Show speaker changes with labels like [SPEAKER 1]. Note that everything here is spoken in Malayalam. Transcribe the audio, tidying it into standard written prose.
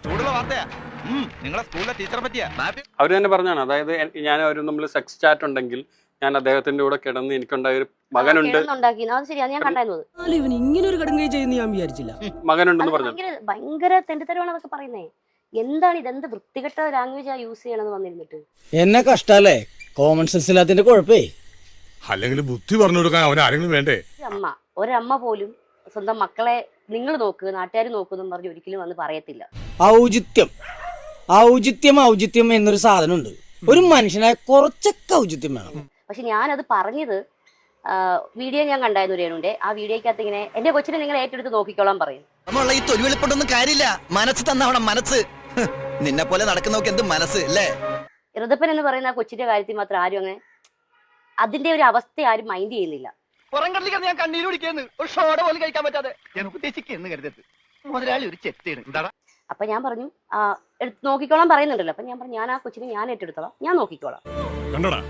[SPEAKER 1] ചൂടുള്ള വാർത്തയാ. നിങ്ങളെ സ്കൂളിലെ ടീച്ചറെ പറ്റിയാ.
[SPEAKER 2] അവർ തന്നെ പറഞ്ഞാണ്, അതായത് ഞാൻ ഒരു നമ്മൾ സെക്സ് ചാറ്റ് ഉണ്ടെങ്കിൽ ഞാൻ അദ്ദേഹത്തിന്റെ കൂടെ കിടന്ന് എനിക്കുണ്ടായ ഒരു മകനുണ്ട്
[SPEAKER 3] ഇങ്ങനെ ഒരു കടുങ്കൈ ചെയ്യുന്ന ഞാൻ വിചാരിച്ചില്ല.
[SPEAKER 2] മകനുണ്ടെന്ന് പറഞ്ഞു.
[SPEAKER 4] ഭയങ്കര തെണ്ടിത്തരമാണ് അതൊക്കെ പറയുന്നേ. എന്താണ് ഇതെന്ത് വൃത്തികെട്ട ലാംഗ്വേജ് യൂസ് ചെയ്യണമെന്ന് വന്നിരുന്നിട്ട്
[SPEAKER 3] എന്നെ കഷ്ടല്ലേ, കോമൺ സെൻസ് ഇല്ലാത്തിന്റെ കുഴപ്പേ.
[SPEAKER 5] അല്ലെങ്കിൽ ബുദ്ധി പറഞ്ഞു കൊടുക്കാൻ അവൻ ആരെങ്കിലും വേണ്ടേ?
[SPEAKER 4] ഒരമ്മ പോലും സ്വന്തം മക്കളെ നിങ്ങൾ നോക്ക്, നാട്ടുകാർ നോക്കുന്നു പറഞ്ഞ് ഒരിക്കലും വന്ന് പറയത്തില്ല.
[SPEAKER 3] ഔചിത്യം എന്നൊരു സാധനമുണ്ട്. ഒരു മനുഷ്യനായ കുറച്ചൊക്കെ ഔചിത്യം വേണം.
[SPEAKER 4] പക്ഷെ ഞാനത് പറഞ്ഞത് വീഡിയോ ഞാൻ കണ്ടായിരുന്നു രേണുവിന്റെ. ആ വീഡിയോക്കകത്ത് ഇങ്ങനെ എന്റെ കൊച്ചിനെ നിങ്ങൾ ഏറ്റെടുത്ത് നോക്കിക്കോളാൻ പറയും.
[SPEAKER 6] ഈ തൊലിവെളിപ്പൊട്ടൊന്നും കാര്യമില്ല, മനസ്സ് തന്നവണം മനസ്സ്. നിന്നെ പോലെ നടക്കുന്നവർക്ക് എന്ത് മനസ്സ് അല്ലേ?
[SPEAKER 4] ഋതപ്പൻ എന്ന് പറയുന്ന ആ കൊച്ചിന്റെ കാര്യത്തിൽ മാത്രം ആരും അങ്ങനെ അതിന്റെ ഒരു അവസ്ഥ ആരും മൈൻഡ് ചെയ്യുന്നില്ല.
[SPEAKER 6] ഞാൻ കണ്ണീര് കുടിക്കുന്നു, ഒരു ഷോട പോലും കഴിക്കാൻ പറ്റാതെ ഉദ്ദേശിക്കുന്നു കരുതരുത്. മുതലാളി ഒരു ചെറ്റാണ്.
[SPEAKER 4] അപ്പൊ ഞാൻ പറഞ്ഞു നോക്കിക്കോളാൻ പറയുന്നുണ്ടല്ലോ. അപ്പൊ ഞാൻ പറഞ്ഞു ഞാൻ ആ കൊച്ചിനെ ഞാൻ ഏറ്റെടുത്തോളാം, ഞാൻ നോക്കിക്കോളാം.
[SPEAKER 5] കണ്ടോടാ